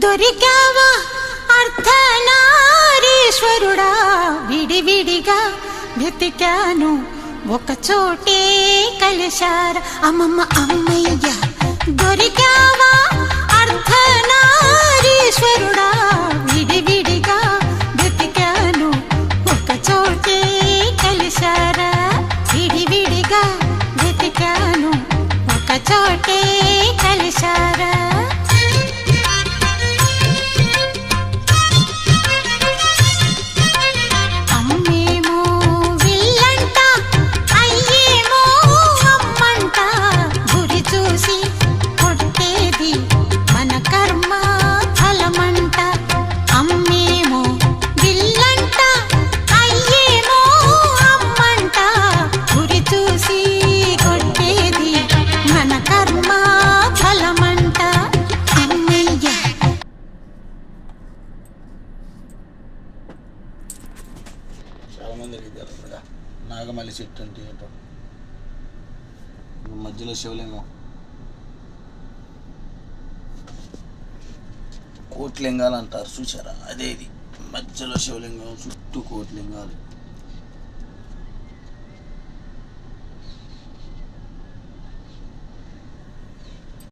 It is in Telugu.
దొరికావా అర్ధనారీశ్వరుడా, విడివిడిగా వెతికాను ఒక చోటే కలిశారా. అమ్మమ్మ అమ్మయ్య దొరికావా అర్ధనారీశ్వరుడా, విడివిడిగా వెతికాను ఒక చోటే కలిశారా. విడివిడిగా వెతికాను ఒక చోటే కలిశారా. చాలా మంది అడిగారు కదా నాగమల్లి చెట్టు అంటే ఏంటో. మధ్యలో శివలింగం, కోట్లింగాలు అంటారు చూసారా, అదే ఇది మధ్యలో శివలింగం, చుట్టూ కోట్లింగాలు.